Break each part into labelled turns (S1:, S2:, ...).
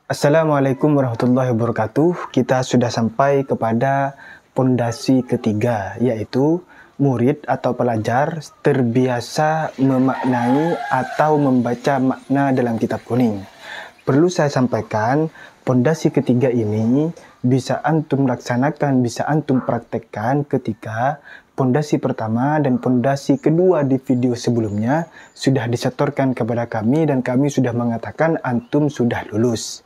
S1: Assalamualaikum warahmatullahi wabarakatuh. Kita sudah sampai kepada pondasi ketiga, yaitu murid atau pelajar terbiasa memaknai atau membaca makna dalam kitab kuning. Perlu saya sampaikan, pondasi ketiga ini bisa antum laksanakan, bisa antum praktekkan ketika pondasi pertama dan pondasi kedua di video sebelumnya sudah disetorkan kepada kami dan kami sudah mengatakan antum sudah lulus.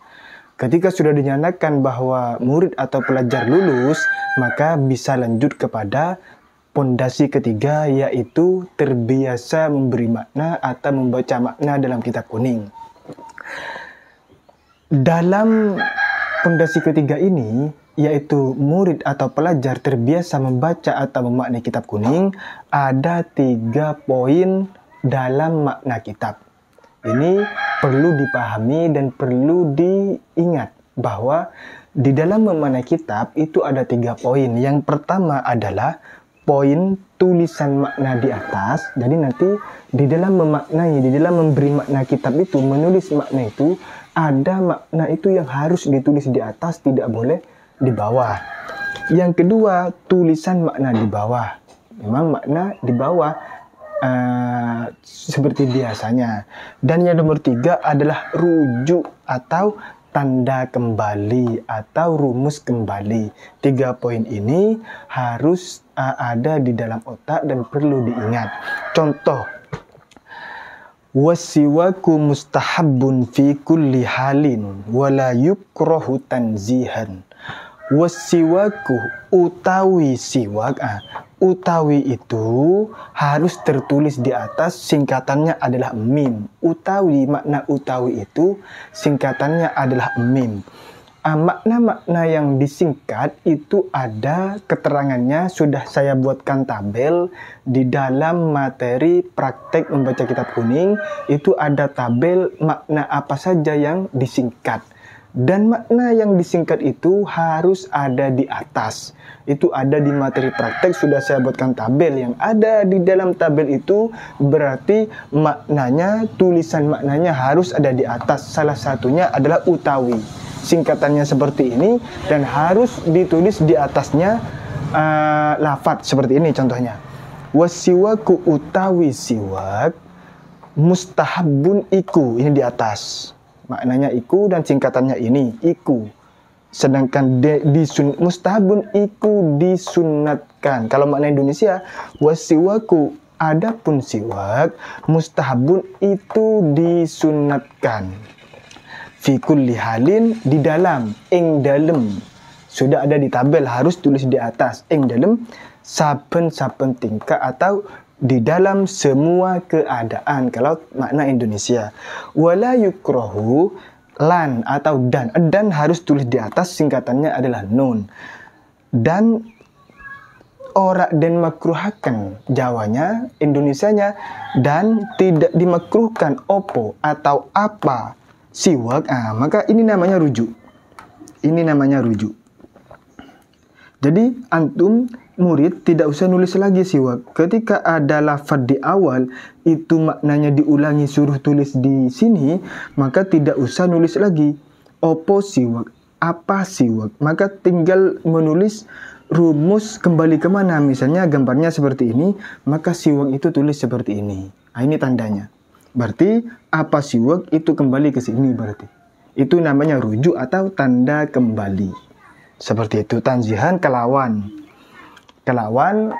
S1: Ketika sudah dinyatakan bahwa murid atau pelajar lulus, maka bisa lanjut kepada pondasi ketiga, yaitu terbiasa memberi makna atau membaca makna dalam kitab kuning. Dalam pondasi ketiga ini, yaitu murid atau pelajar terbiasa membaca atau memaknai kitab kuning, ada 3 poin dalam makna kitab. Ini perlu dipahami dan perlu diingat bahwa di dalam memaknai kitab itu ada 3 poin. Yang pertama adalah poin tulisan makna di atas. Jadi nanti di dalam memaknai, di dalam memberi makna kitab itu, menulis makna itu, ada makna itu yang harus ditulis di atas, tidak boleh di bawah. Yang kedua, tulisan makna di bawah. Memang makna di bawah seperti biasanya. Dan yang nomor 3 adalah rujuk atau tanda kembali atau rumus kembali. 3 poin ini harus ada di dalam otak dan perlu diingat. Contoh, wasiwaku mustahabbun fi kulli halin wala yukrahu tanzihan. Wasiwaku utawi siwak, utawi itu harus tertulis di atas, singkatannya adalah mim. Utawi, makna utawi itu singkatannya adalah mim. Makna-makna yang disingkat itu ada keterangannya, sudah saya buatkan tabel di dalam materi praktek membaca kitab kuning. Itu ada tabel makna apa saja yang disingkat. Dan makna yang disingkat itu harus ada di atas. Itu ada di materi praktek, sudah saya buatkan tabel. Yang ada di dalam tabel itu berarti maknanya, tulisan maknanya harus ada di atas. Salah satunya adalah utawi. Singkatannya seperti ini dan harus ditulis di atasnya lafadz seperti ini contohnya. Wasiwaku utawi siwak mustahabbun iku, ini di atas. Maknanya iku dan singkatannya ini iku. Sedangkan mustahabun iku disunatkan. Kalau makna Indonesia, wasiwaku adapun siwak, mustahabun itu disunatkan. Fi kulli halin, di dalam, ing dalem. Sudah ada di tabel, harus tulis di atas, ing dalem, saben-saben tingkah atau di dalam semua keadaan. Kalau makna Indonesia, wala yukrahu, lan atau dan harus tulis di atas, singkatannya adalah nun. Dan ora den makruhakan, Jawanya, Indonesianya, dan tidak dimakruhkan opo atau apa siwak, maka ini namanya rujuk. Ini namanya rujuk. Jadi antum murid tidak usah nulis lagi siwak. Ketika ada lafaz di awal itu maknanya diulangi, suruh tulis di sini, maka tidak usah nulis lagi opo siwak, apa siwak. Maka tinggal menulis rumus kembali kemana. Misalnya gambarnya seperti ini, maka siwak itu tulis seperti ini. Ini tandanya. Berarti apa siwak itu kembali ke sini berarti. Itu namanya rujuk atau tanda kembali. Seperti itu. Tanzihan kelawan. Kelawan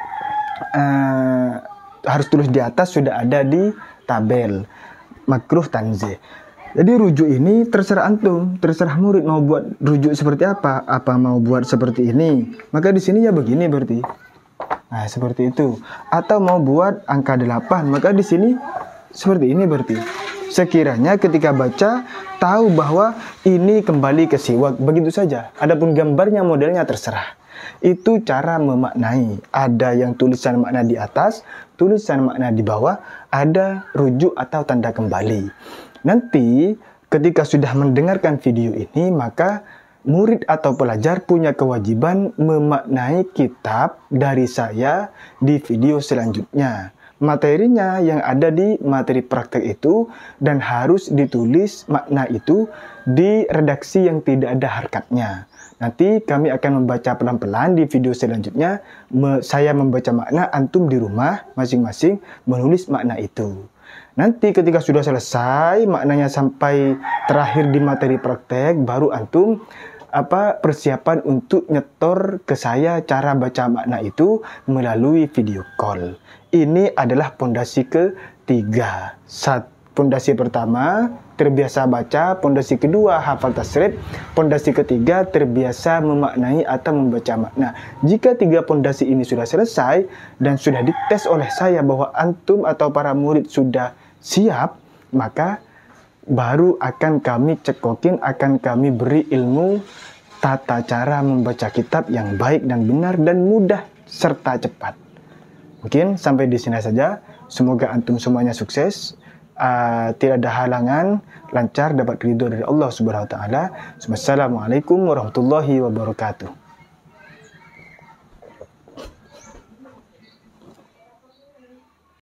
S1: harus tulis di atas, sudah ada di tabel. Makruh tanzih. Jadi rujuk ini terserah antum, terserah murid mau buat rujuk seperti apa. Apa mau buat seperti ini, maka di sini ya begini berarti. Nah, seperti itu. Atau mau buat angka 8, maka di sini seperti ini berarti. Sekiranya ketika baca tahu bahwa ini kembali ke siwak, begitu saja. Adapun gambarnya, modelnya terserah. Itu cara memaknai. Ada yang tulisan makna di atas, tulisan makna di bawah, ada rujuk atau tanda kembali. Nanti ketika sudah mendengarkan video ini, maka murid atau pelajar punya kewajiban memaknai kitab dari saya di video selanjutnya. materinya yang ada di materi praktek itu, dan harus ditulis makna itu di redaksi yang tidak ada harkatnya. Nanti kami akan membaca pelan-pelan di video selanjutnya. Saya membaca makna, antum di rumah masing-masing menulis makna itu. Nanti ketika sudah selesai maknanya sampai terakhir di materi praktek, baru antum persiapan untuk nyetor ke saya cara baca makna itu melalui video call. Ini adalah pondasi ketiga. Pondasi pertama, terbiasa baca. Pondasi kedua, hafal tasrif. Pondasi ketiga, terbiasa memaknai atau membaca makna. Jika 3 pondasi ini sudah selesai dan sudah dites oleh saya bahwa antum atau para murid sudah siap, maka baru akan kami cekokin, akan kami beri ilmu tata cara membaca kitab yang baik dan benar dan mudah serta cepat. Mungkin sampai di sini saja. Semoga antum semuanya sukses. Tidak ada halangan, lancar, dapat ridho dari Allah Subhanahu wa taala. Wassalamualaikum warahmatullahi wabarakatuh.